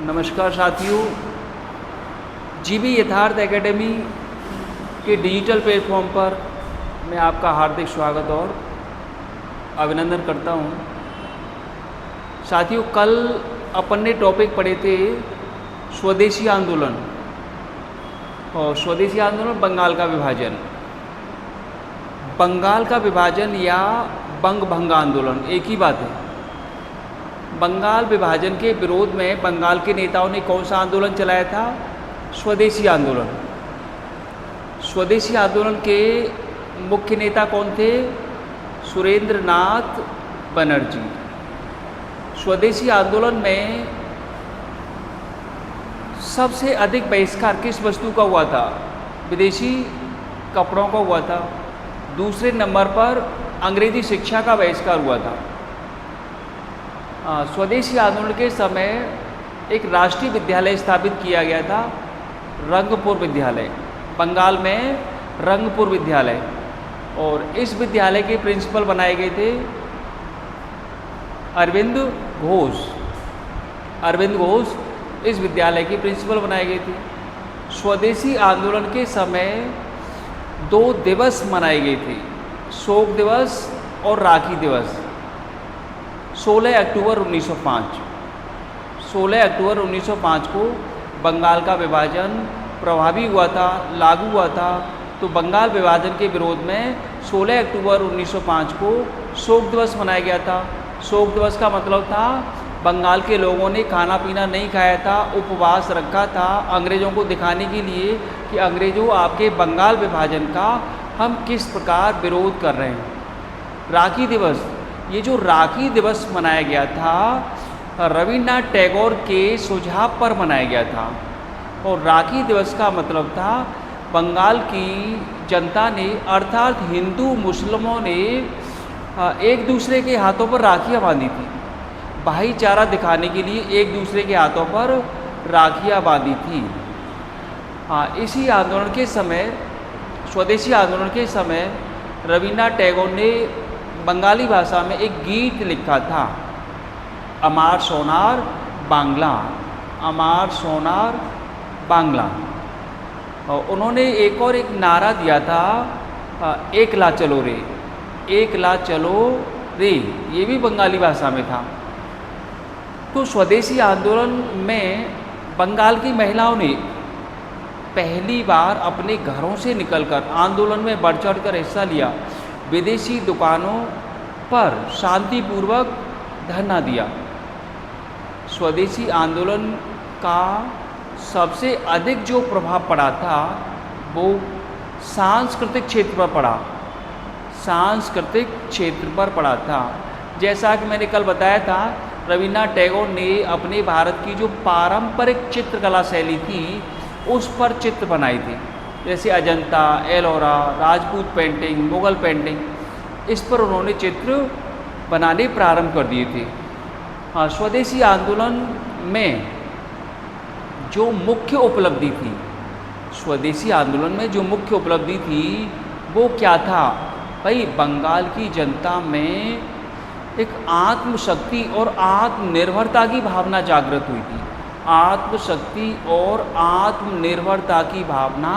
नमस्कार साथियों, जीबी यथार्थ एकेडमी के डिजिटल प्लेटफॉर्म पर मैं आपका हार्दिक स्वागत और अभिनंदन करता हूं। साथियों, कल अपन ने टॉपिक पढ़े थे स्वदेशी आंदोलन और स्वदेशी आंदोलन बंगाल का विभाजन। बंगाल का विभाजन या बंग भंग आंदोलन एक ही बात है। बंगाल विभाजन के विरोध में बंगाल के नेताओं ने कौन सा आंदोलन चलाया था? स्वदेशी आंदोलन। स्वदेशी आंदोलन के मुख्य नेता कौन थे? सुरेंद्र नाथ बनर्जी। स्वदेशी आंदोलन में सबसे अधिक बहिष्कार किस वस्तु का हुआ था? विदेशी कपड़ों का हुआ था। दूसरे नंबर पर अंग्रेजी शिक्षा का बहिष्कार हुआ था। स्वदेशी आंदोलन के समय एक राष्ट्रीय विद्यालय स्थापित किया गया था, रंगपुर विद्यालय, बंगाल में रंगपुर विद्यालय। और इस विद्यालय के प्रिंसिपल बनाए गए थे अरविंद घोष। अरविंद घोष इस विद्यालय के प्रिंसिपल बनाए गए थे। स्वदेशी आंदोलन के समय 2 दिवस मनाए गए थे, शोक दिवस और राखी दिवस। 16 अक्टूबर 1905 को बंगाल का विभाजन प्रभावी हुआ था, लागू हुआ था। तो बंगाल विभाजन के विरोध में 16 अक्टूबर 1905 को शोक दिवस मनाया गया था। शोक दिवस का मतलब था बंगाल के लोगों ने खाना पीना नहीं खाया था, उपवास रखा था, अंग्रेज़ों को दिखाने के लिए कि अंग्रेज़ों आपके बंगाल विभाजन का हम किस प्रकार विरोध कर रहे हैं। राखी दिवस, ये जो राखी दिवस मनाया गया था रविन्द्रनाथ टैगोर के सुझाव पर मनाया गया था। और राखी दिवस का मतलब था बंगाल की जनता ने अर्थात हिंदू मुस्लिमों ने एक दूसरे के हाथों पर राखियाँ बांधी थी। भाईचारा दिखाने के लिए एक दूसरे के हाथों पर राखियाँ बांधी थी। इसी आंदोलन के समय, स्वदेशी आंदोलन के समय रविन्द्रनाथ टैगोर ने बंगाली भाषा में एक गीत लिखा था, अमार सोनार बांग्ला, अमार सोनार बांग्ला। और उन्होंने एक नारा दिया था, एक ला चलो रे, एक ला चलो रे, ये भी बंगाली भाषा में था। तो स्वदेशी आंदोलन में बंगाल की महिलाओं ने पहली बार अपने घरों से निकलकर आंदोलन में बढ़ चढ़कर हिस्सा लिया। विदेशी दुकानों पर शांतिपूर्वक धरना दिया। स्वदेशी आंदोलन का सबसे अधिक जो प्रभाव पड़ा था वो सांस्कृतिक क्षेत्र पर पड़ा, सांस्कृतिक क्षेत्र पर पड़ा था। जैसा कि मैंने कल बताया था, रविन्द्रनाथ टैगोर ने अपने भारत की जो पारंपरिक चित्रकला शैली थी उस पर चित्र बनाए थे, जैसे अजंता, एलोरा, राजपूत पेंटिंग, मुग़ल पेंटिंग, इस पर उन्होंने चित्र बनाने प्रारंभ कर दिए थे। स्वदेशी आंदोलन में जो मुख्य उपलब्धि थी, स्वदेशी आंदोलन में जो मुख्य उपलब्धि थी वो क्या था? भाई, बंगाल की जनता में एक आत्मशक्ति और आत्मनिर्भरता की भावना जागृत हुई थी। आत्मशक्ति और आत्मनिर्भरता की भावना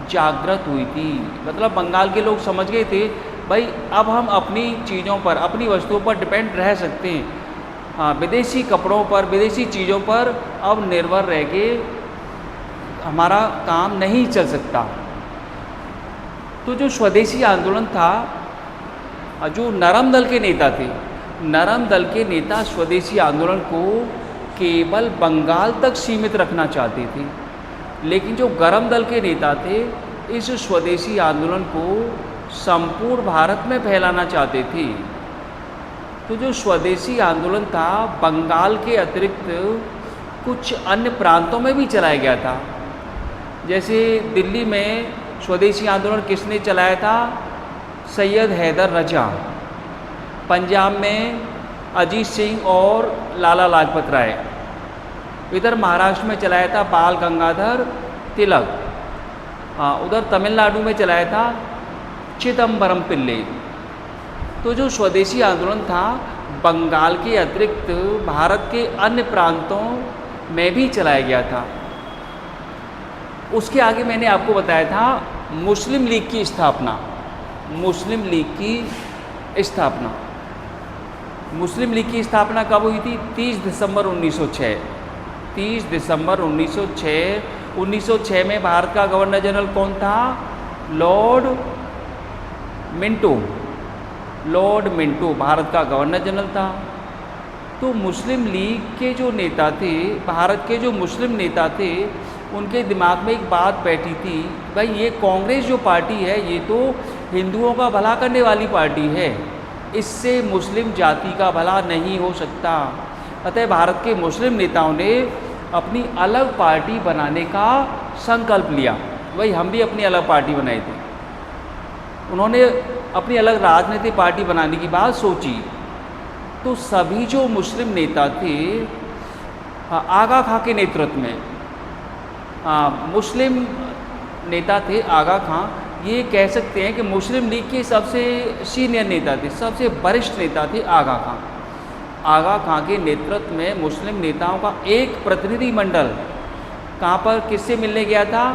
जागृत हुई थी। मतलब बंगाल के लोग समझ गए थे, भाई अब हम अपनी चीज़ों पर, अपनी वस्तुओं पर डिपेंड रह सकते हैं। विदेशी कपड़ों पर, विदेशी चीज़ों पर अब निर्भर रह के हमारा काम नहीं चल सकता। तो जो स्वदेशी आंदोलन था, जो नरम दल के नेता थे, नरम दल के नेता स्वदेशी आंदोलन को केवल बंगाल तक सीमित रखना चाहते थे। लेकिन जो गरम दल के नेता थे इस स्वदेशी आंदोलन को संपूर्ण भारत में फैलाना चाहते थे। तो जो स्वदेशी आंदोलन था बंगाल के अतिरिक्त कुछ अन्य प्रांतों में भी चलाया गया था। जैसे दिल्ली में स्वदेशी आंदोलन किसने चलाया था? सैयद हैदर रजा। पंजाब में अजीत सिंह और लाला लाजपत राय। इधर महाराष्ट्र में चलाया था बाल गंगाधर तिलक। उधर तमिलनाडु में चलाया था चिदम्बरम पिल्ले। तो जो स्वदेशी आंदोलन था बंगाल के अतिरिक्त भारत के अन्य प्रांतों में भी चलाया गया था। उसके आगे मैंने आपको बताया था मुस्लिम लीग की स्थापना। मुस्लिम लीग की स्थापना, मुस्लिम लीग की स्थापना कब हुई थी? 30 दिसंबर 1906। 30 दिसंबर 1906। 1906 में भारत का गवर्नर जनरल कौन था? Lord Minto. Lord Minto Bharat का गवर्नर जनरल था। तो मुस्लिम लीग के जो नेता थे, भारत के जो मुस्लिम नेता थे, उनके दिमाग में एक बात बैठी थी, भाई ये कांग्रेस जो पार्टी है ये तो हिंदुओं का भला करने वाली पार्टी है, इससे मुस्लिम जाति का भला नहीं हो सकता। अतः भारत के मुस्लिम नेताओं ने अपनी अलग पार्टी बनाने का संकल्प लिया। भाई हम भी अपनी अलग पार्टी बनाई थी। उन्होंने अपनी अलग राजनीतिक पार्टी बनाने की बात सोची। तो सभी जो मुस्लिम नेता थे, आगा खां के नेतृत्व में, मुस्लिम नेता थे आगा खां, ये कह सकते हैं कि मुस्लिम लीग के सबसे सीनियर नेता थे, सबसे वरिष्ठ नेता थे आगा खां। आगा खां के नेतृत्व में मुस्लिम नेताओं का एक प्रतिनिधि मंडल कहाँ पर किससे मिलने गया था?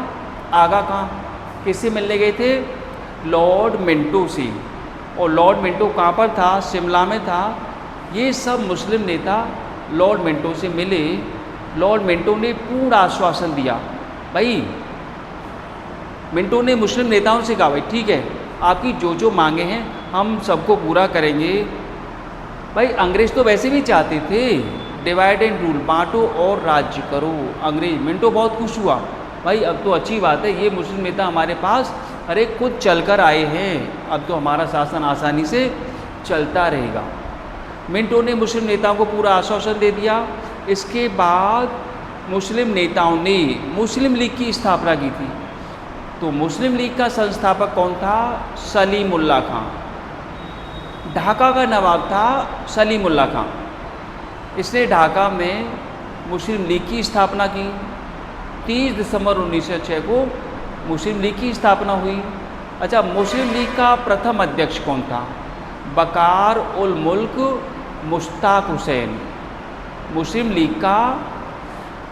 आगा खां किससे मिलने गए थे? लॉर्ड मिंटो से। और लॉर्ड मिंटो कहाँ पर था? शिमला में था। ये सब मुस्लिम नेता लॉर्ड मिंटो से मिले। लॉर्ड मिंटो ने पूरा आश्वासन दिया। भाई मिंटो ने मुस्लिम नेताओं से कहा, भाई ठीक है, आपकी जो जो मांगे हैं हम सबको पूरा करेंगे। भाई अंग्रेज़ तो वैसे भी चाहते थे डिवाइड एंड रूल, बांटो और राज्य करो। अंग्रेज मिंटो बहुत खुश हुआ, भाई अब तो अच्छी बात है, ये मुस्लिम नेता हमारे पास अरे खुद चलकर आए हैं, अब तो हमारा शासन आसानी से चलता रहेगा। मिंटो ने मुस्लिम नेताओं को पूरा आश्वासन दे दिया। इसके बाद मुस्लिम नेताओं ने मुस्लिम लीग की स्थापना की थी। तो मुस्लिम लीग का संस्थापक कौन था? सलीमुल्लाह खां। ढाका का नवाब था सलीमुल्लाह खां। इसने ढाका में मुस्लिम लीग की स्थापना की। 30 दिसंबर 1906 को मुस्लिम लीग की स्थापना हुई। अच्छा, मुस्लिम लीग का प्रथम अध्यक्ष कौन था? बकार उल मुल्क मुश्ताक हुसैन। मुस्लिम लीग का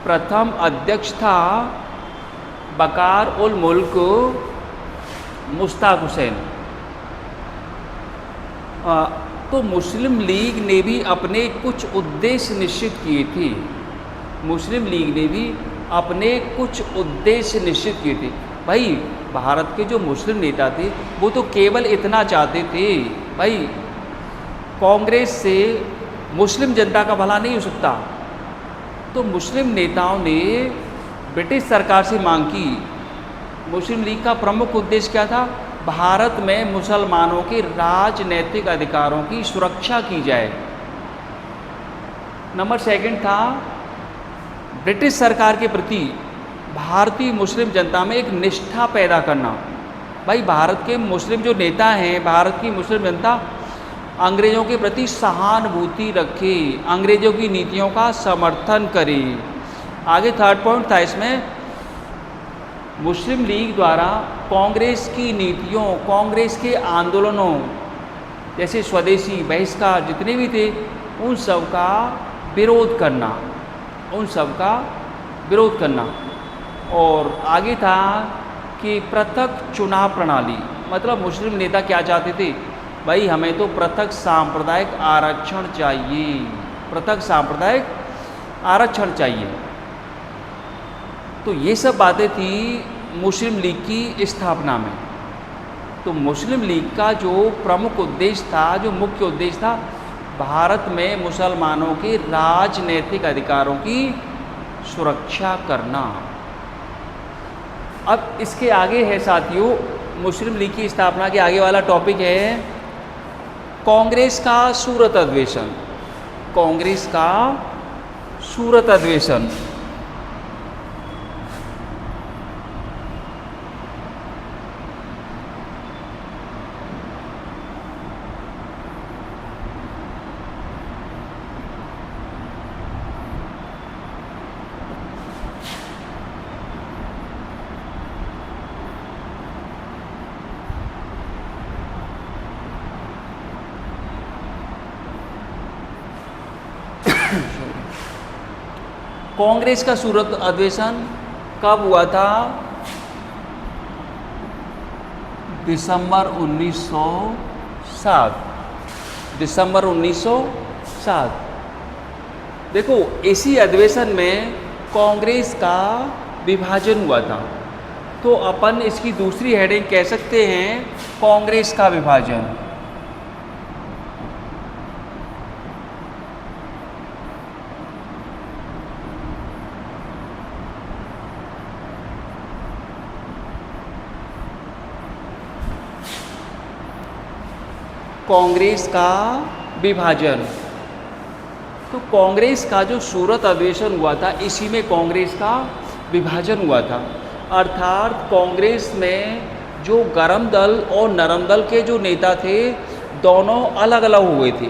प्रथम अध्यक्ष था बकार उल मुल्क मुश्ताक हुसैन। तो मुस्लिम लीग ने भी अपने कुछ उद्देश्य निश्चित किए थे। मुस्लिम लीग ने भी अपने कुछ उद्देश्य निश्चित किए थे। भाई भारत के जो मुस्लिम नेता थे वो तो केवल इतना चाहते थे, भाई कांग्रेस से मुस्लिम जनता का भला नहीं हो सकता। तो मुस्लिम नेताओं ने ब्रिटिश सरकार से मांग की। मुस्लिम लीग का प्रमुख उद्देश्य क्या था? भारत में मुसलमानों के राजनैतिक अधिकारों की सुरक्षा की जाए। नंबर 2 था ब्रिटिश सरकार के प्रति भारतीय मुस्लिम जनता में एक निष्ठा पैदा करना। भाई भारत के मुस्लिम जो नेता हैं, भारत की मुस्लिम जनता अंग्रेज़ों के प्रति सहानुभूति रखे, अंग्रेज़ों की नीतियों का समर्थन करे। आगे 3rd पॉइंट था इसमें, मुस्लिम लीग द्वारा कांग्रेस की नीतियों, कांग्रेस के आंदोलनों जैसे स्वदेशी बहिष्कार जितने भी थे उन सब का विरोध करना, उन सब का विरोध करना। और आगे था कि पृथक चुनाव प्रणाली, मतलब मुस्लिम नेता क्या चाहते थे? भाई हमें तो पृथक सांप्रदायिक आरक्षण चाहिए, पृथक सांप्रदायिक आरक्षण चाहिए। तो ये सब बातें थी मुस्लिम लीग की स्थापना में। तो मुस्लिम लीग का जो प्रमुख उद्देश्य था, जो मुख्य उद्देश्य था, भारत में मुसलमानों के राजनैतिक अधिकारों की सुरक्षा करना। अब इसके आगे है साथियों, मुस्लिम लीग की स्थापना के आगे वाला टॉपिक है कांग्रेस का सूरत अधिवेशन। कांग्रेस का सूरत अधिवेशन। कांग्रेस का सूरत अधिवेशन कब हुआ था? दिसंबर 1907। दिसंबर 1907। देखो, इसी अधिवेशन में कांग्रेस का विभाजन हुआ था, तो अपन इसकी दूसरी हेडिंग कह सकते हैं कांग्रेस का विभाजन। कांग्रेस का विभाजन। तो कांग्रेस का जो सूरत अधिवेशन हुआ था, इसी में कांग्रेस का विभाजन हुआ था। अर्थात कांग्रेस में जो गरम दल और नरम दल के जो नेता थे, दोनों अलग अलग हुए थे।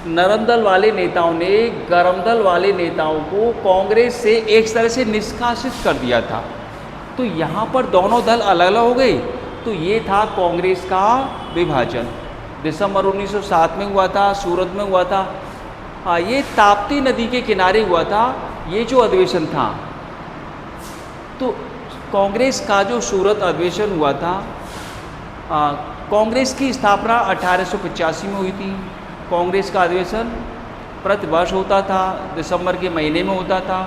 नरम दल वाले नेताओं ने गरम दल वाले नेताओं को कांग्रेस से एक तरह से निष्कासित कर दिया था। तो यहाँ पर दोनों दल अलग अलग हो गए। तो ये था कांग्रेस का विभाजन। दिसंबर 1907 में हुआ था, सूरत में हुआ था। ये ताप्ती नदी के किनारे हुआ था ये जो अधिवेशन था। तो कांग्रेस का जो सूरत अधिवेशन हुआ था, कांग्रेस की स्थापना 1885 में हुई थी। कांग्रेस का अधिवेशन प्रतिवर्ष होता था, दिसंबर के महीने में होता था।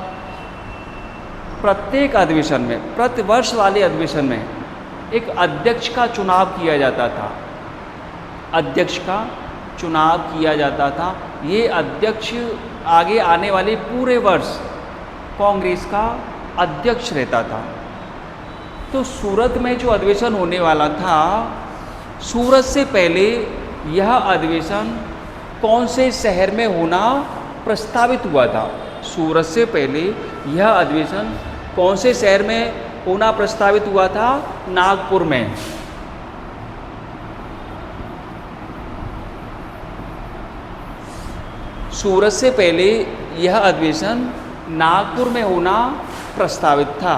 प्रत्येक अधिवेशन में, प्रतिवर्ष वाले अधिवेशन में एक अध्यक्ष का चुनाव किया जाता था। अध्यक्ष का चुनाव किया जाता था। ये अध्यक्ष आगे आने वाले पूरे वर्ष कांग्रेस का अध्यक्ष रहता था। तो सूरत में जो अधिवेशन होने वाला था, सूरत से पहले यह अधिवेशन कौन से शहर में होना प्रस्तावित हुआ था? सूरत से पहले यह अधिवेशन कौन से शहर में होना प्रस्तावित हुआ था? नागपुर में। सूरत से पहले यह अधिवेशन नागपुर में होना प्रस्तावित था।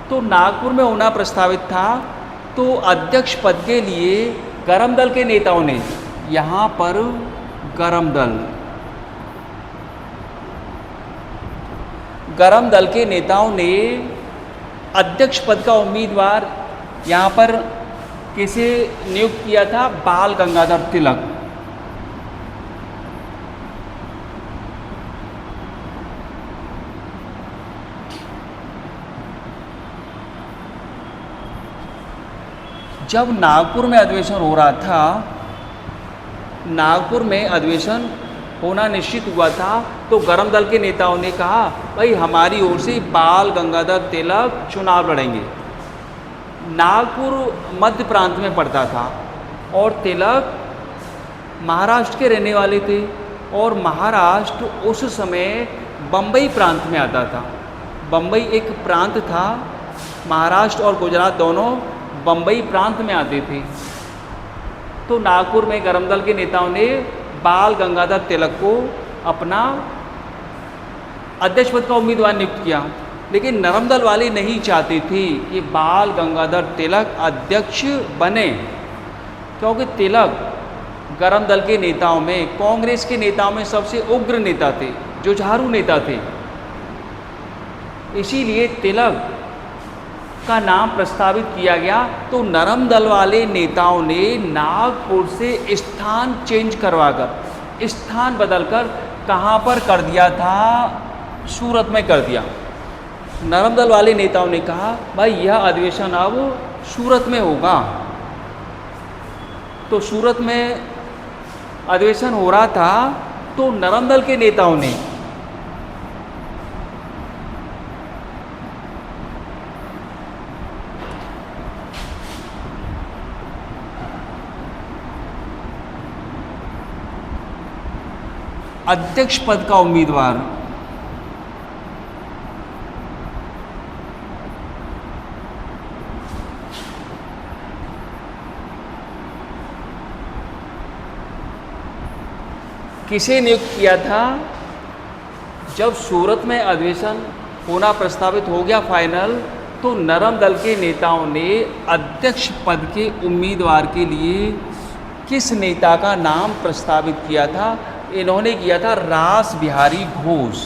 तो नागपुर में होना प्रस्तावित था। तो अध्यक्ष पद के लिए गरम दल के नेताओं ने, यहाँ पर गरम दल के नेताओं ने अध्यक्ष पद का उम्मीदवार यहाँ पर किसे नियुक्त किया था? बाल गंगाधर तिलक। जब नागपुर में अधिवेशन हो रहा था, नागपुर में अधिवेशन होना निश्चित हुआ था, तो गरम दल के नेताओं ने कहा, भाई हमारी ओर से बाल गंगाधर तिलक चुनाव लड़ेंगे। नागपुर मध्य प्रांत में पड़ता था और तिलक महाराष्ट्र के रहने वाले थे, और महाराष्ट्र उस समय बम्बई प्रांत में आता था। बम्बई एक प्रांत था, महाराष्ट्र और गुजरात दोनों बम्बई प्रांत में आते थे। तो नागपुर में गरम दल के नेताओं ने बाल गंगाधर तिलक को अपना अध्यक्ष पद का उम्मीदवार नियुक्त किया। लेकिन नरम दल वाले नहीं चाहते थे कि बाल गंगाधर तिलक अध्यक्ष बने, क्योंकि तिलक गरम दल के नेताओं में, कांग्रेस के नेताओं में सबसे उग्र नेता थे, जुझारू नेता थे। इसीलिए तिलक का नाम प्रस्तावित किया गया। तो नरम दल वाले नेताओं ने नागपुर से स्थान चेंज करवाकर, स्थान बदलकर कहाँ पर कर दिया था? सूरत में कर दिया। नरम दल वाले नेताओं ने कहा, भाई यह अधिवेशन अब सूरत में होगा। तो सूरत में अधिवेशन हो रहा था, तो नरम दल के नेताओं ने अध्यक्ष पद का उम्मीदवार किसे नियुक्त किया था? जब सूरत में अधिवेशन होना प्रस्तावित हो गया फाइनल, तो नरम दल के नेताओं ने अध्यक्ष पद के उम्मीदवार के लिए किस नेता का नाम प्रस्तावित किया था? इन्होंने किया था रास बिहारी घोष।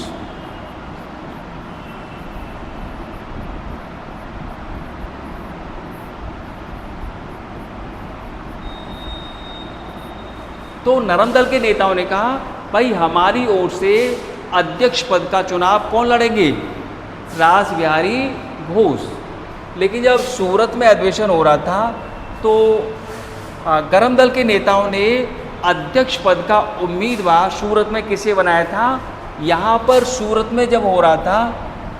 तो नरम दल के नेताओं ने कहा भाई हमारी ओर से अध्यक्ष पद का चुनाव कौन लड़ेंगे? रास बिहारी घोष। लेकिन जब सूरत में अधिवेशन हो रहा था तो गरम दल के नेताओं ने अध्यक्ष पद का उम्मीदवार सूरत में किसे बनाया था? यहाँ पर सूरत में जब हो रहा था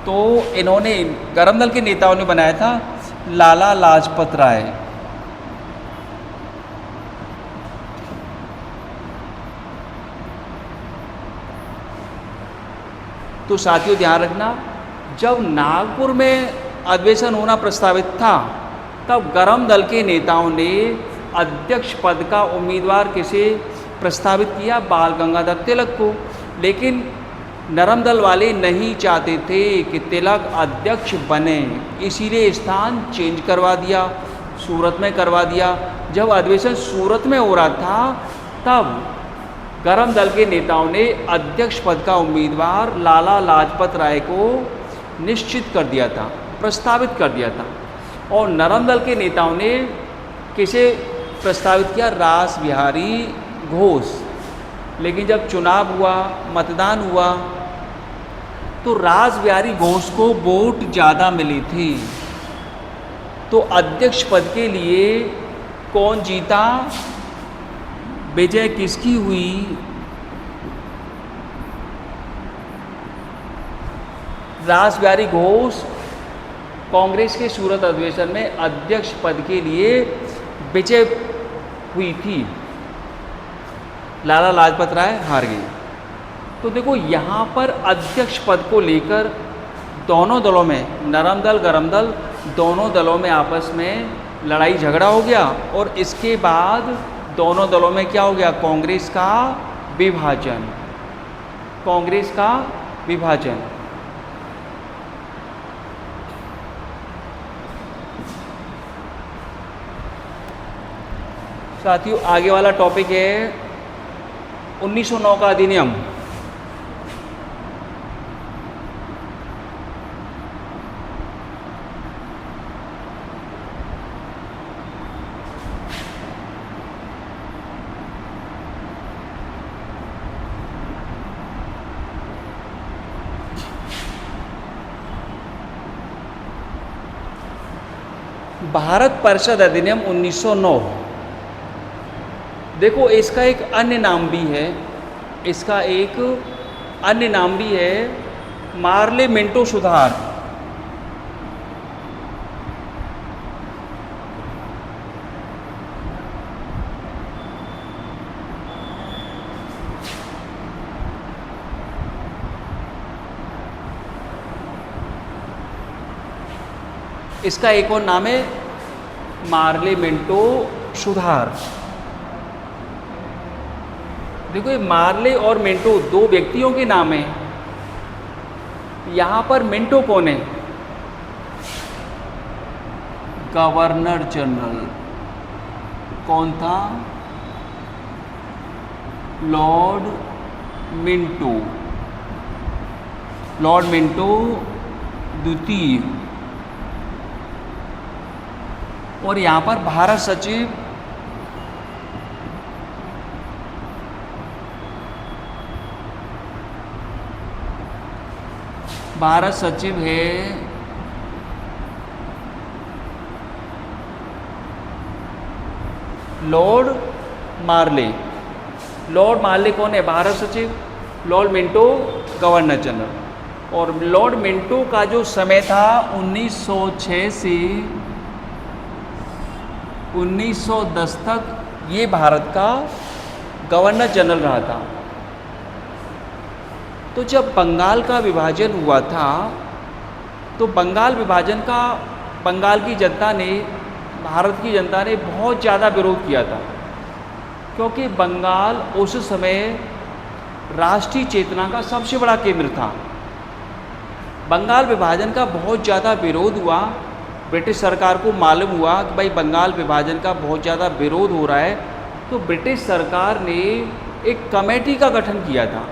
तो इन्होंने गरम दल के नेताओं ने बनाया था लाला लाजपत राय। तो साथियों ध्यान रखना, जब नागपुर में अधिवेशन होना प्रस्तावित था तब गरम दल के नेताओं ने अध्यक्ष पद का उम्मीदवार किसे प्रस्तावित किया? बाल गंगाधर तिलक को। लेकिन नरम दल वाले नहीं चाहते थे कि तिलक अध्यक्ष बने, इसीलिए स्थान चेंज करवा दिया, सूरत में करवा दिया। जब अधिवेशन सूरत में हो रहा था तब गरम दल के नेताओं ने अध्यक्ष पद का उम्मीदवार लाला लाजपत राय को निश्चित कर दिया था, प्रस्तावित कर दिया था। और नरम दल के नेताओं ने किसे प्रस्तावित किया? रास बिहारी घोष। लेकिन जब चुनाव हुआ, मतदान हुआ तो रास बिहारी घोष को वोट ज़्यादा मिली थी। तो अध्यक्ष पद के लिए कौन जीता? विजय किसकी हुई? रास बिहारी घोष कांग्रेस के सूरत अधिवेशन में अध्यक्ष पद के लिए विजय हुई थी। लाला लाजपत राय हार गई। तो देखो यहाँ पर अध्यक्ष पद को लेकर दोनों दलों में, नरम दल गरम दल दोनों दलों में आपस में लड़ाई झगड़ा हो गया। और इसके बाद दोनों दलों में क्या हो गया? कांग्रेस का विभाजन। कांग्रेस का विभाजन। साथियों आगे वाला टॉपिक है 1909 का अधिनियम। भारत परिषद अधिनियम 1909। देखो इसका एक अन्य नाम भी है, इसका एक अन्य नाम भी है मार्ले मिंटो सुधार। इसका एक और नाम है मार्ले मिंटो सुधार। देखो ये मार्ले और मिंटो दो व्यक्तियों के नाम हैं। यहाँ पर मिंटो कौन है? Governor general. कौन था? Lord Minto. लॉर्ड मिंटो द्वितीय। और यहाँ पर भारत सचिव है लॉर्ड मार्ले। लॉर्ड मार्ले कौन है? भारत सचिव। Lord Minto governor general. और लॉर्ड मिंटो का जो समय था 1906 से 1910 तक ये भारत का गवर्नर जनरल रहा था। तो जब बंगाल का विभाजन हुआ था तो बंगाल विभाजन का बंगाल की जनता ने, भारत की जनता ने बहुत ज़्यादा विरोध किया था, क्योंकि बंगाल उस समय राष्ट्रीय चेतना का सबसे बड़ा केंद्र था। बंगाल विभाजन का बहुत ज़्यादा विरोध हुआ। ब्रिटिश सरकार को मालूम हुआ कि भाई बंगाल विभाजन का बहुत ज़्यादा विरोध हो रहा है, तो ब्रिटिश सरकार ने एक कमेटी का गठन किया था।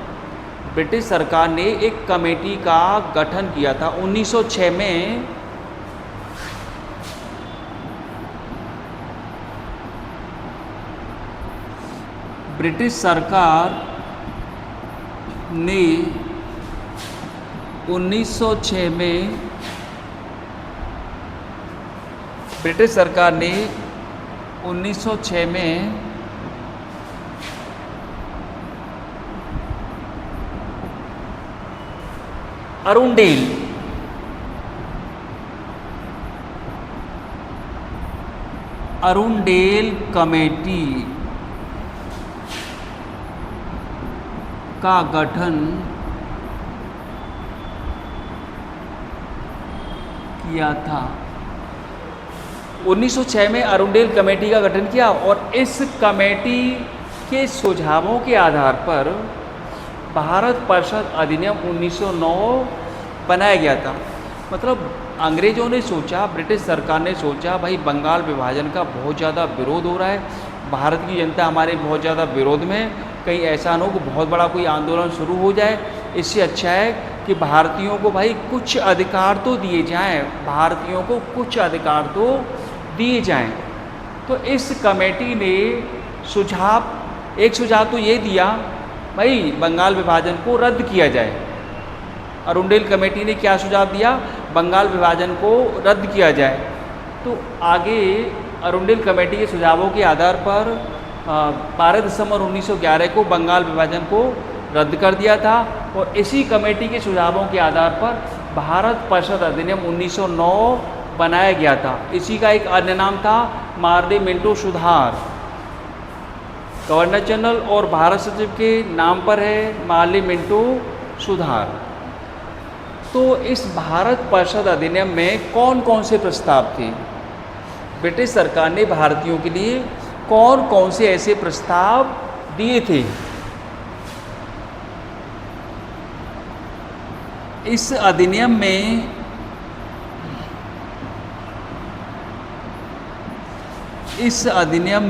ब्रिटिश सरकार ने एक कमेटी का गठन किया था 1906 में। ब्रिटिश सरकार ने 1906 में ब्रिटिश सरकार ने 1906 में अरुणडेल कमेटी का गठन किया था। 1906 में अरुणडेल कमेटी का गठन किया और इस कमेटी के सुझावों के आधार पर भारत परिषद अधिनियम 1909 बनाया गया था। मतलब अंग्रेज़ों ने सोचा, ब्रिटिश सरकार ने सोचा, भाई बंगाल विभाजन का बहुत ज़्यादा विरोध हो रहा है, भारत की जनता हमारे बहुत ज़्यादा विरोध में, कहीं ऐसा न हो कि बहुत बड़ा कोई आंदोलन शुरू हो जाए। इससे अच्छा है कि भारतीयों को भाई कुछ अधिकार तो दिए जाएं, भारतीयों को कुछ अधिकार तो दिए जाएं। तो इस कमेटी ने एक सुझाव तो ये दिया, भाई बंगाल विभाजन को रद्द किया जाए। अरुणडेल कमेटी ने क्या सुझाव दिया? बंगाल विभाजन को रद्द किया जाए। तो आगे अरुणडेल कमेटी के सुझावों के आधार पर 12 दिसंबर 1911 को बंगाल विभाजन को रद्द कर दिया था और इसी कमेटी के सुझावों के आधार पर भारत परिषद अधिनियम 1909 बनाया गया था। इसी का एक अन्य नाम था मार्ले मिंटो सुधार। गवर्नर जनरल और भारत सचिव के नाम पर है मार्ले मिंटो सुधार। तो इस भारत परिषद अधिनियम में कौन कौन से प्रस्ताव थे? ब्रिटिश सरकार ने भारतीयों के लिए कौन कौन से ऐसे प्रस्ताव दिए थे? इस अधिनियम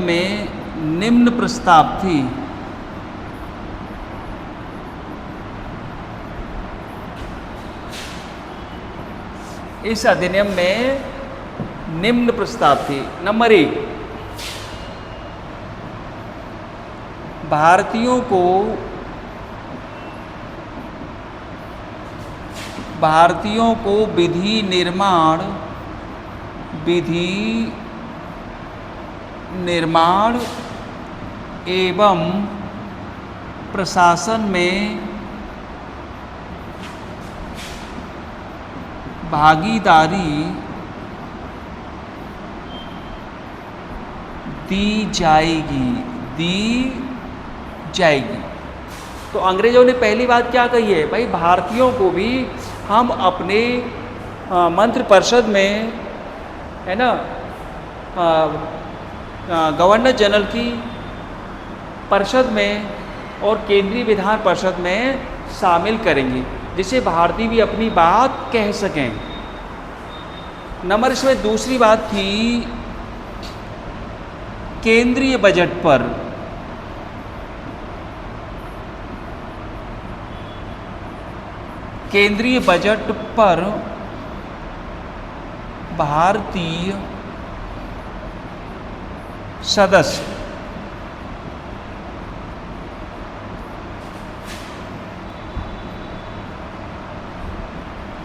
में निम्न प्रस्ताव थी। इस अधिनियम में निम्न प्रस्ताव थे। नंबर 1, भारतीयों को विधि निर्माण एवं प्रशासन में भागीदारी दी जाएगी। तो अंग्रेजों ने पहली बात क्या कही है? भाई भारतीयों को भी हम अपने मंत्रिपरिषद में, है ना, गवर्नर जनरल की परिषद में और केंद्रीय विधान परिषद में शामिल करेंगे, जिससे भारतीय भी अपनी बात कह सकें। नंबर इसमें दूसरी बात थी केंद्रीय बजट पर। केंद्रीय बजट पर भारतीय सदस्य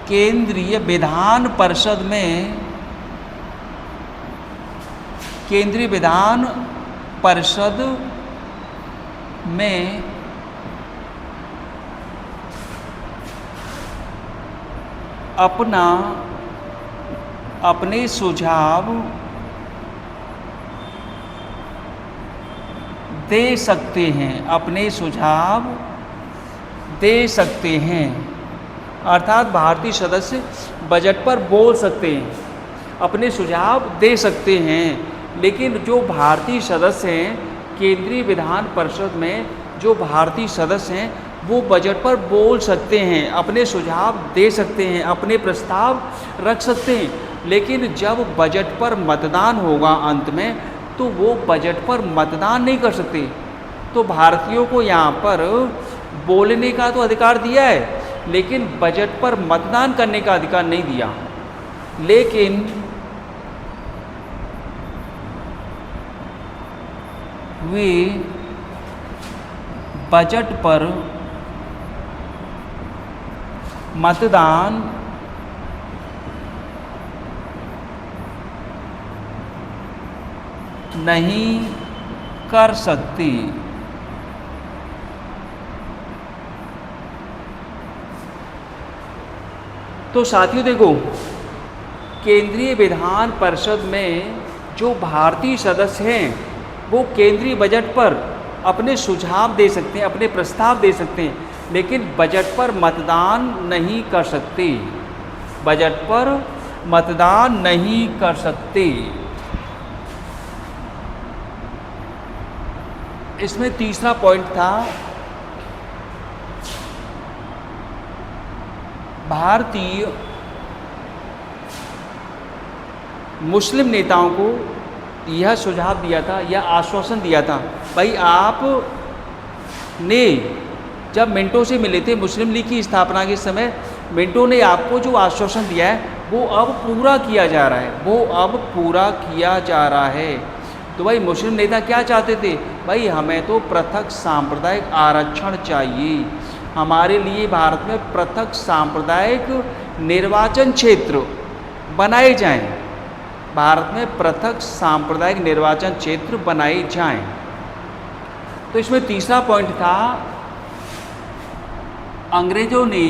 केंद्रीय विधान परिषद में अपने सुझाव दे सकते हैं। अर्थात भारतीय सदस्य बजट पर बोल सकते हैं, अपने सुझाव दे सकते हैं, लेकिन जो भारतीय सदस्य हैं केंद्रीय विधान परिषद में, जो भारतीय सदस्य हैं वो बजट पर बोल सकते हैं, अपने सुझाव दे सकते हैं, अपने प्रस्ताव रख सकते हैं, लेकिन जब बजट पर मतदान होगा अंत में तो वो बजट पर मतदान नहीं कर सकते। तो भारतीयों को यहाँ पर बोलने का तो अधिकार दिया है, लेकिन बजट पर मतदान करने का अधिकार नहीं दिया। लेकिन वे बजट पर मतदान नहीं कर सकती। तो साथियों देखो, केंद्रीय विधान परिषद में जो भारतीय सदस्य हैं वो केंद्रीय बजट पर अपने सुझाव दे सकते हैं, अपने प्रस्ताव दे सकते हैं, लेकिन बजट पर मतदान नहीं कर सकते। बजट पर मतदान नहीं कर सकते। इसमें तीसरा पॉइंट था, भारतीय मुस्लिम नेताओं को यह सुझाव दिया था, यह आश्वासन दिया था, भाई आप ने जब मिंटो से मिले थे मुस्लिम लीग की स्थापना के समय, मिंटो ने आपको जो आश्वासन दिया है वो अब पूरा किया जा रहा है, वो अब पूरा किया जा रहा है। तो भाई मुस्लिम नेता क्या चाहते थे, भाई हमें तो पृथक सांप्रदायिक आरक्षण चाहिए, हमारे लिए भारत में पृथक सांप्रदायिक निर्वाचन क्षेत्र बनाए जाएं, भारत में पृथक सांप्रदायिक निर्वाचन क्षेत्र बनाए जाएं। तो इसमें तीसरा पॉइंट था, अंग्रेजों ने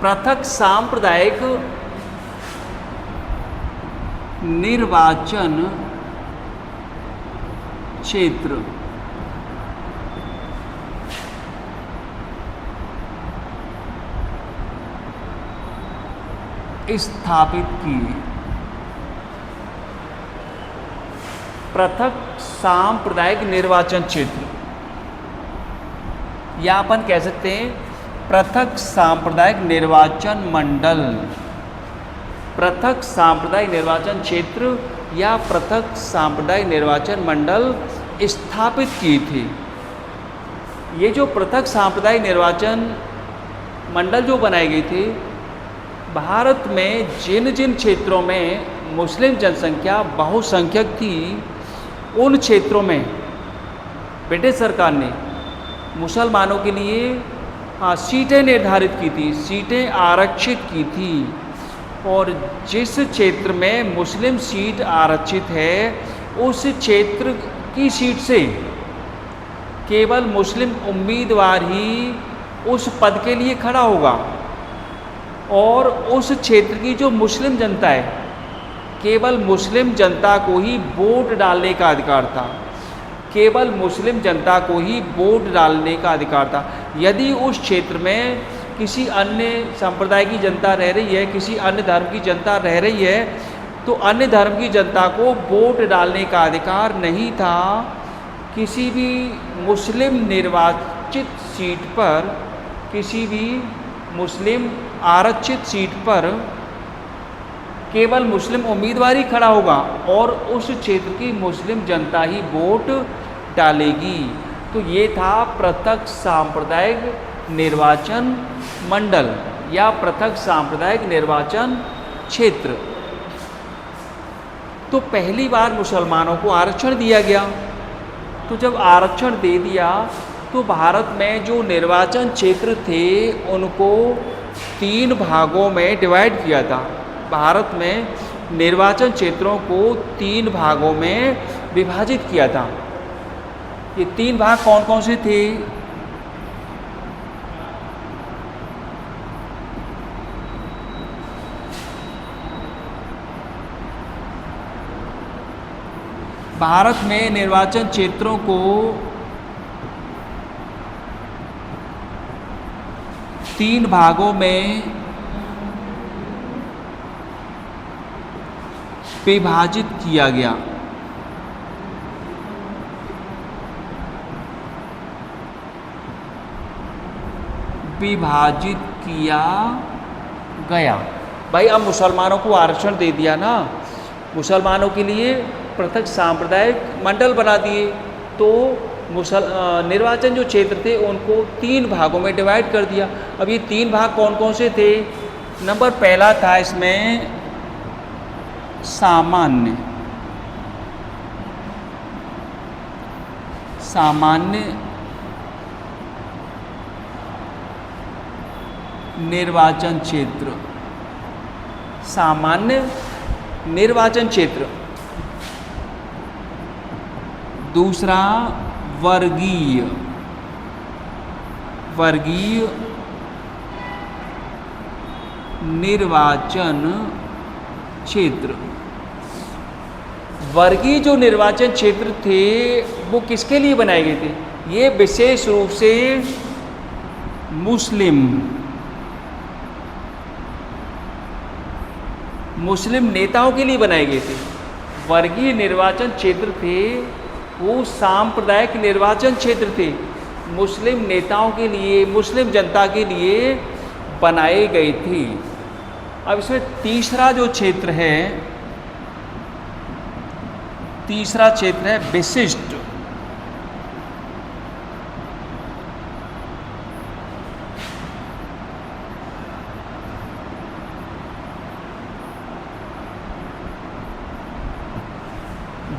पृथक सांप्रदायिक निर्वाचन क्षेत्र स्थापित किए। पृथक सांप्रदायिक निर्वाचन क्षेत्र, या अपन कह सकते हैं पृथक सांप्रदायिक निर्वाचन मंडल, पृथक सांप्रदायिक निर्वाचन क्षेत्र या पृथक सांप्रदायिक निर्वाचन मंडल स्थापित किए थे। ये जो पृथक सांप्रदायिक निर्वाचन मंडल जो बनाए गए थे, भारत में जिन जिन क्षेत्रों में मुस्लिम जनसंख्या बहुसंख्यक थी, उन क्षेत्रों में ब्रिटिश सरकार ने मुसलमानों के लिए सीटें निर्धारित की थी, सीटें आरक्षित की थी। और जिस क्षेत्र में मुस्लिम सीट आरक्षित है, उस क्षेत्र की सीट से केवल मुस्लिम उम्मीदवार ही उस पद के लिए खड़ा होगा, और उस क्षेत्र की जो मुस्लिम जनता है, केवल मुस्लिम जनता को ही वोट डालने का अधिकार था, केवल मुस्लिम जनता को ही वोट डालने का अधिकार था। यदि उस क्षेत्र में किसी अन्य संप्रदाय की जनता रह रही है, किसी अन्य धर्म की जनता रह रही है, तो अन्य धर्म की जनता को वोट डालने का अधिकार नहीं था। किसी भी मुस्लिम निर्वाचित सीट पर, किसी भी मुस्लिम आरक्षित सीट पर केवल मुस्लिम उम्मीदवार ही खड़ा होगा और उस क्षेत्र की मुस्लिम जनता ही वोट डालेगी। तो ये था पृथक सांप्रदायिक निर्वाचन मंडल या पृथक सांप्रदायिक निर्वाचन क्षेत्र। तो पहली बार मुसलमानों को आरक्षण दिया गया। तो जब आरक्षण दे दिया तो भारत में जो निर्वाचन क्षेत्र थे उनको 3 भागों में डिवाइड किया था। भारत में निर्वाचन क्षेत्रों को 3 भागों में विभाजित किया था। ये 3 भाग कौन कौन से थे? भारत में निर्वाचन क्षेत्रों को 3 भागों में विभाजित किया गया। विभाजित किया गया। भाई अब मुसलमानों को आरक्षण दे दिया ना, मुसलमानों के लिए पृथक सांप्रदायिक मंडल बना दिए, तो निर्वाचन जो क्षेत्र थे उनको 3 भागों में डिवाइड कर दिया। अब ये 3 भाग कौन कौन से थे? नंबर पहला था इसमें सामान्य निर्वाचन क्षेत्र, सामान्य निर्वाचन क्षेत्र। दूसरा वर्गीय निर्वाचन क्षेत्र। वर्गीय जो निर्वाचन क्षेत्र थे वो किसके लिए बनाए गए थे? ये विशेष रूप से मुस्लिम नेताओं के लिए बनाए गए थे। वर्गीय निर्वाचन क्षेत्र थे वो सांप्रदायिक निर्वाचन क्षेत्र थे, मुस्लिम नेताओं के लिए, मुस्लिम जनता के लिए बनाए गए थे। अब इसमें तीसरा क्षेत्र है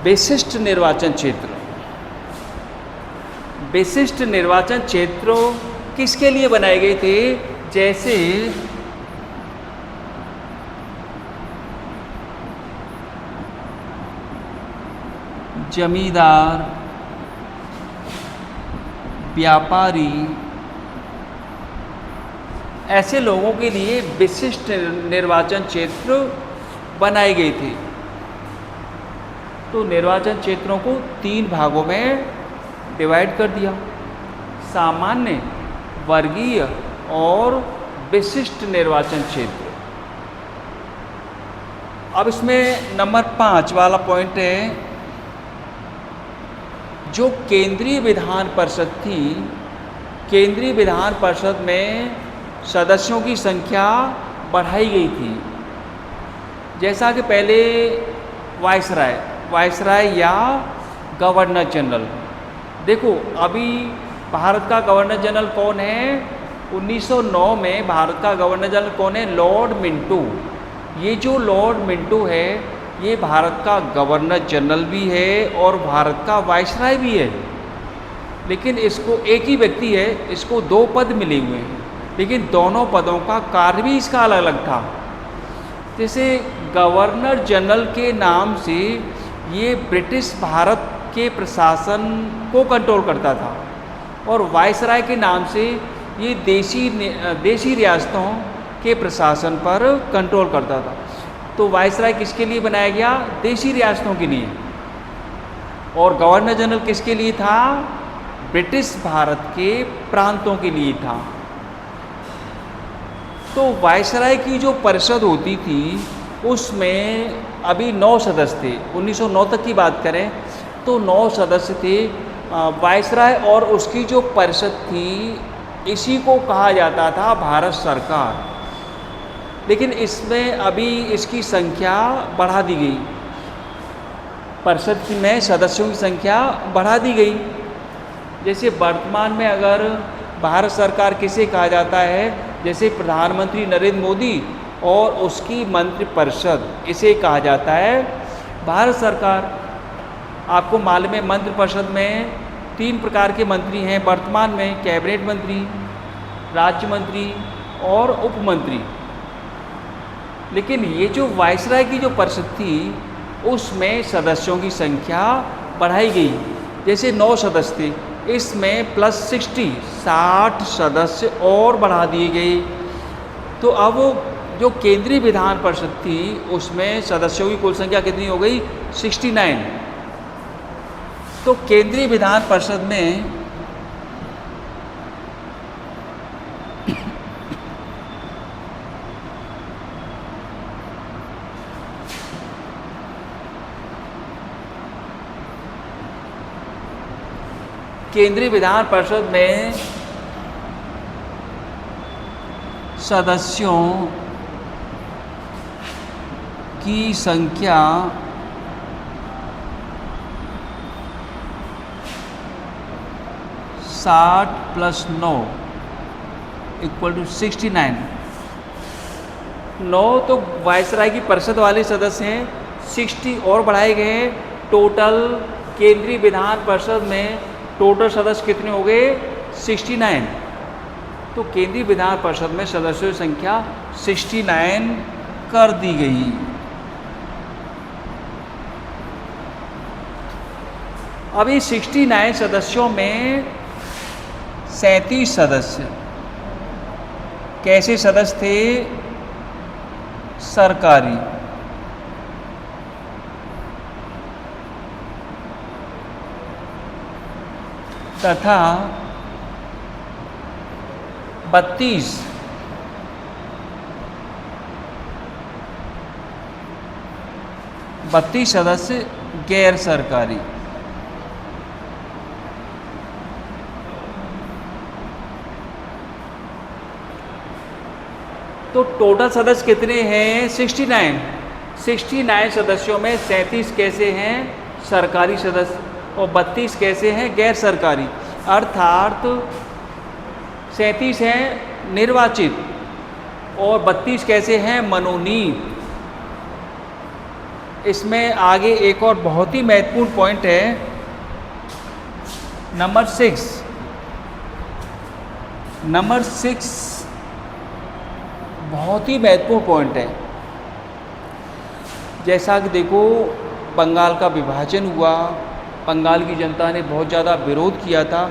विशिष्ट निर्वाचन क्षेत्र। विशिष्ट निर्वाचन क्षेत्रों किसके लिए बनाए गए थे? जैसे जमींदार, व्यापारी, ऐसे लोगों के लिए विशिष्ट निर्वाचन क्षेत्र बनाए गए थे। तो निर्वाचन क्षेत्रों को 3 भागों में डिवाइड कर दिया, सामान्य, वर्गीय और विशिष्ट निर्वाचन क्षेत्र। अब इसमें नंबर 5 वाला पॉइंट है, जो केंद्रीय विधान परिषद थी, केंद्रीय विधान परिषद में सदस्यों की संख्या बढ़ाई गई थी। जैसा कि पहले वायसराय या गवर्नर जनरल। देखो अभी भारत का गवर्नर जनरल कौन है? 1909 में भारत का गवर्नर जनरल कौन है? Lord Minto. ये जो लॉर्ड मिंटो है ये भारत का गवर्नर जनरल भी है और भारत का वायसराय भी है, लेकिन इसको एक ही व्यक्ति है, इसको 2 पद मिले हुए हैं, लेकिन दोनों पदों का कार्य भी इसका अलग अलग था। जैसे गवर्नर जनरल के नाम से ये ब्रिटिश भारत के प्रशासन को कंट्रोल करता था और वायसराय के नाम से ये देशी रियासतों के प्रशासन पर कंट्रोल करता था। तो वायसराय किसके लिए बनाया गया? देशी रियासतों के लिए। और गवर्नर जनरल किसके लिए था? ब्रिटिश भारत के प्रांतों के लिए था। तो वायसराय की जो परिषद होती थी उसमें अभी 9 सदस्य थे। 1909 तक की बात करें तो 9 सदस्य थे। वायसराय और उसकी जो परिषद थी इसी को कहा जाता था भारत सरकार। लेकिन इसमें अभी इसकी संख्या बढ़ा दी गई, परिषद में सदस्यों की संख्या बढ़ा दी गई। जैसे वर्तमान में अगर भारत सरकार किसे कहा जाता है? जैसे प्रधानमंत्री नरेंद्र मोदी और उसकी मंत्रिपरिषद, इसे कहा जाता है भारत सरकार। आपको मालूम है मंत्रिपरिषद में 3 प्रकार के मंत्री हैं वर्तमान में, कैबिनेट मंत्री, राज्य मंत्री और उप मंत्री। लेकिन ये जो वायसराय की जो परिषद थी उसमें सदस्यों की संख्या बढ़ाई गई। जैसे 9 सदस्य थे, इसमें प्लस 60 सदस्य और बढ़ा दिए गए। तो अब जो केंद्रीय विधान परिषद थी उसमें सदस्यों की कुल संख्या कितनी हो गई? 69। तो केंद्रीय विधान परिषद में केंद्रीय विधान परिषद में सदस्यों की संख्या 60 + 9 = 69। 9 तो वायसराय की परिषद वाले सदस्य हैं, 60 और बढ़ाए गए हैं। टोटल केंद्रीय विधान परिषद में टोटल सदस्य कितने हो गए? 69। तो केंद्रीय विधान परिषद में सदस्यों की संख्या 69 कर दी गई। अभी 69 सदस्यों में 37 सदस्य कैसे सदस्य थे? सरकारी। तथा 32 सदस्य गैर सरकारी। तो टोटल सदस्य कितने हैं? 69। 69 सदस्यों में 37 कैसे हैं? सरकारी सदस्य, और 32 कैसे हैं? गैर सरकारी। अर्थात 37 हैं निर्वाचित और 32 कैसे हैं? मनोनीत। इसमें आगे एक और बहुत ही महत्वपूर्ण पॉइंट है, नंबर 6। नंबर 6 बहुत ही महत्वपूर्ण पॉइंट है। जैसा कि देखो, बंगाल का विभाजन हुआ, बंगाल की जनता ने बहुत ज़्यादा विरोध किया था,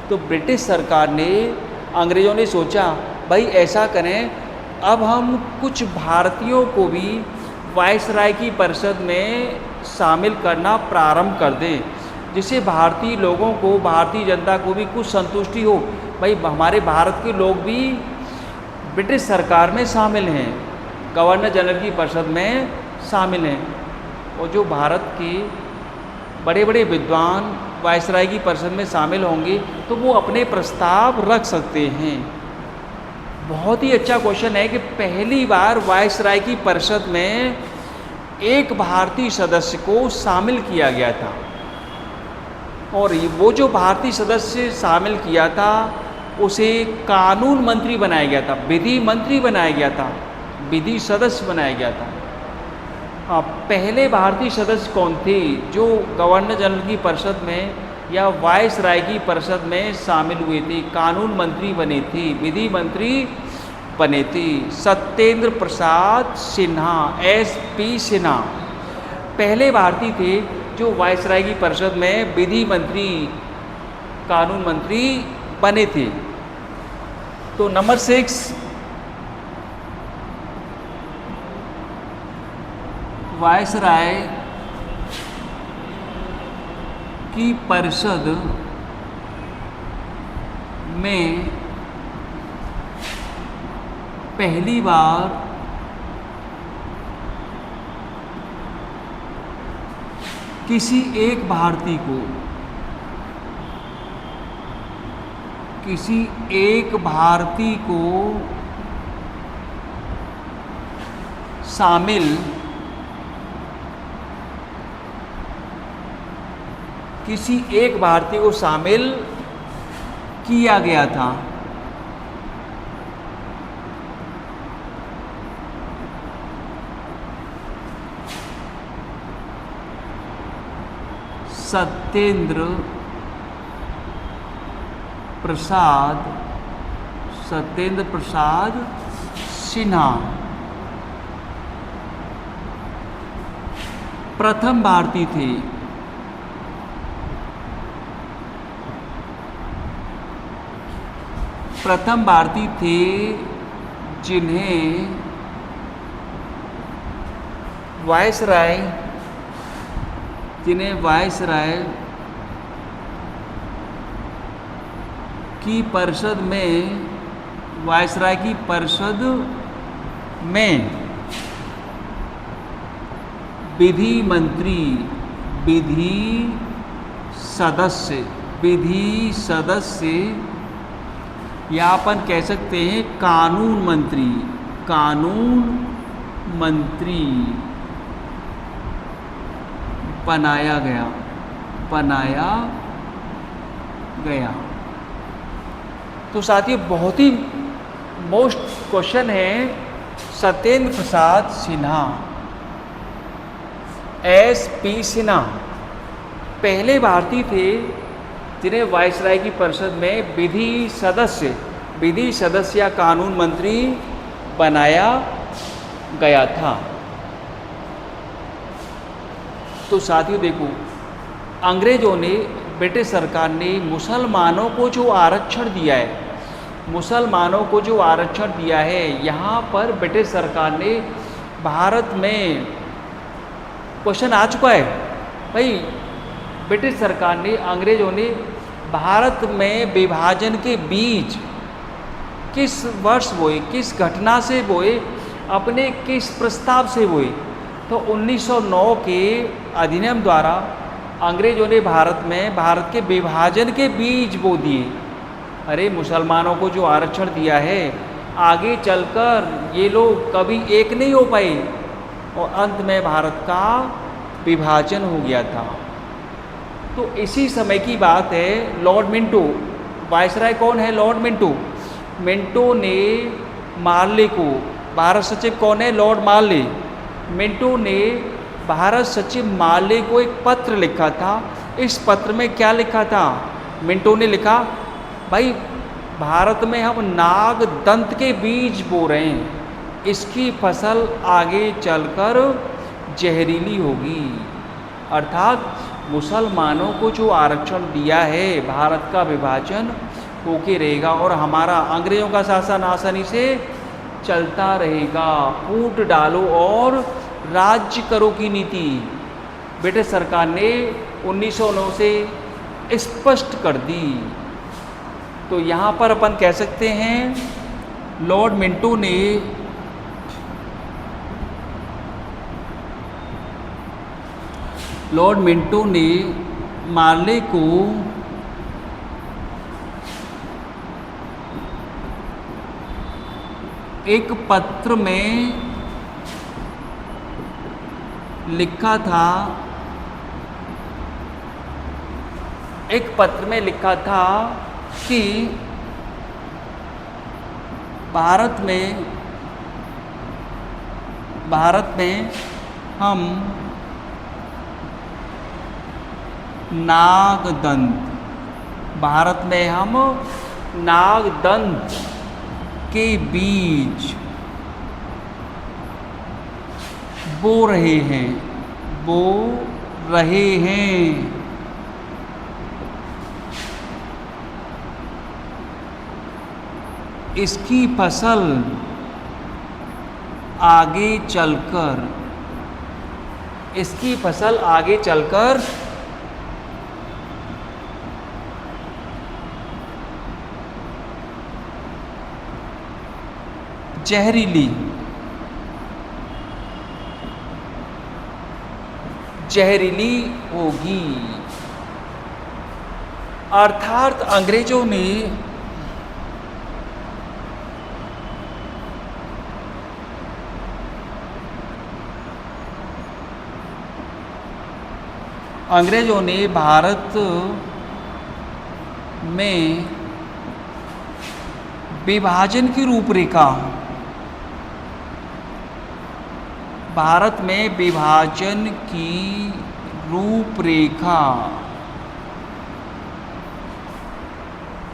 तो ब्रिटिश सरकार ने, अंग्रेज़ों ने सोचा भाई ऐसा करें, अब हम कुछ भारतीयों को भी वायसराय की परिषद में शामिल करना प्रारंभ कर दें, जिससे भारतीय लोगों को, भारतीय जनता को भी कुछ संतुष्टि हो, भाई हमारे भारत के लोग भी ब्रिटिश सरकार में शामिल हैं, गवर्नर जनरल की परिषद में शामिल हैं। और जो भारत के बड़े बड़े विद्वान वायसराय की परिषद में शामिल होंगे तो वो अपने प्रस्ताव रख सकते हैं। बहुत ही अच्छा क्वेश्चन है कि पहली बार वायसराय की परिषद में एक भारतीय सदस्य को शामिल किया गया था, और वो जो भारतीय सदस्य शामिल किया था उसे कानून मंत्री बनाया गया था, विधि मंत्री बनाया गया था, विधि सदस्य बनाया गया था। हाँ, पहले भारतीय सदस्य कौन थे जो गवर्नर जनरल की परिषद में या वायसराय की परिषद में शामिल हुए थे, कानून मंत्री बने थे, विधि मंत्री बने थे? सत्येंद्र प्रसाद सिन्हा, SP सिन्हा पहले भारतीय थे जो वायसराय की परिषद में विधि मंत्री, कानून मंत्री बने थे। तो नंबर 6, वायसराय की परिषद में पहली बार किसी एक भारतीय को शामिल किया गया था। सत्येंद्र प्रसाद सिन्हा प्रथम भारतीय थे। प्रथम भारतीय थे जिन्हें वायसराय की परिषद में विधि मंत्री, विधि सदस्य विधि सदस्य या अपन कह सकते हैं कानून मंत्री बनाया गया। तो साथियों बहुत ही मोस्ट क्वेश्चन है, सत्येंद्र प्रसाद सिन्हा, SP सिन्हा पहले भारतीय थे जिन्हें वायसराय की परिषद में विधि सदस्य या कानून मंत्री बनाया गया था। तो साथियों देखो, अंग्रेजों ने, ब्रिटिश सरकार ने मुसलमानों को जो आरक्षण दिया है, यहाँ पर ब्रिटिश सरकार ने भारत में क्वेश्चन आ चुका है भाई, ब्रिटिश सरकार ने, अंग्रेजों ने भारत में विभाजन के बीज किस वर्ष बोए, किस घटना से बोए, अपने किस प्रस्ताव से बोए। तो 1909 के अधिनियम द्वारा अंग्रेजों ने भारत के विभाजन के बीज बो दिए। अरे मुसलमानों को जो आरक्षण दिया है, आगे चलकर ये लोग कभी एक नहीं हो पाए और अंत में भारत का विभाजन हो गया था। तो इसी समय की बात है, लॉर्ड मिंटो, वायसराय कौन है? Lord Minto. मिंटो ने मार्ले को, भारत सचिव कौन है? लॉर्ड मार्ले। मिंटो ने भारत सचिव मार्ले को एक पत्र लिखा था। इस पत्र में क्या लिखा था? मिंटो ने लिखा, भाई भारत में हम नाग दंत के बीज बो रहे हैं, इसकी फसल आगे चलकर जहरीली होगी। अर्थात मुसलमानों को जो आरक्षण दिया है, भारत का विभाजन होके रहेगा और हमारा अंग्रेजों का शासन आसानी से चलता रहेगा। फूट डालो और राज्य करो की नीति ब्रिटिश सरकार ने 1909 से स्पष्ट कर दी। तो यहाँ पर अपन कह सकते हैं लॉर्ड मिंटो ने मार्ले को एक पत्र में लिखा था कि भारत में हम नागदंत के बीज बो रहे हैं। इसकी फसल आगे चलकर जहरीली होगी। अर्थात अंग्रेजों ने भारत में विभाजन की रूपरेखा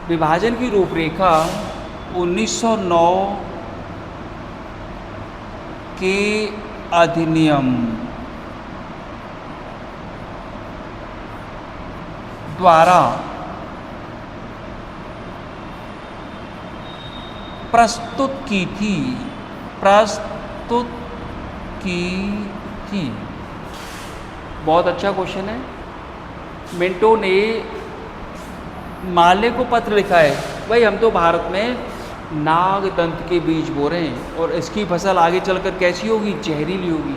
विभाजन की रूपरेखा 1909 के अधिनियम द्वारा प्रस्तुत की थी। बहुत अच्छा क्वेश्चन है। मिंटो ने मार्ले को पत्र लिखा है, भाई हम तो भारत में नागदंत के बीज बो रहे हैं और इसकी फसल आगे चलकर कैसी होगी? जहरीली होगी।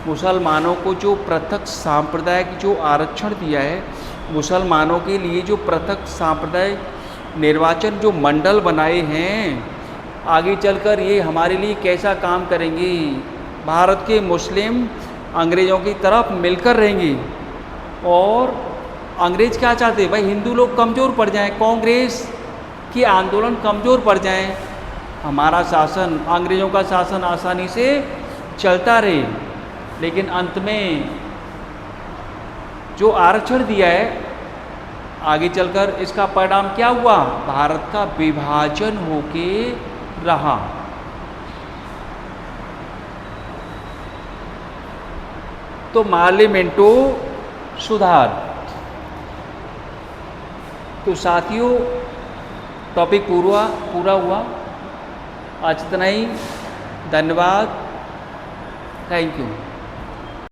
मुसलमानों को जो पृथक सांप्रदाय की जो आरक्षण दिया है, मुसलमानों के लिए जो पृथक सांप्रदायिक निर्वाचन जो मंडल बनाए हैं, आगे चलकर ये हमारे लिए कैसा काम करेंगे। भारत के मुस्लिम अंग्रेज़ों की तरफ मिलकर रहेंगे। और अंग्रेज़ क्या चाहते हैं भाई, हिंदू लोग कमज़ोर पड़ जाएं, कांग्रेस के आंदोलन कमज़ोर पड़ जाएं, हमारा शासन, अंग्रेज़ों का शासन आसानी से चलता रहे। लेकिन अंत में जो आरक्षण दिया है, आगे चलकर इसका परिणाम क्या हुआ, भारत का विभाजन होके रहा। तो मार्ले मिंटो सुधार। तो साथियों, टॉपिक पूरा हुआ। आज इतना ही। धन्यवाद। Thank you.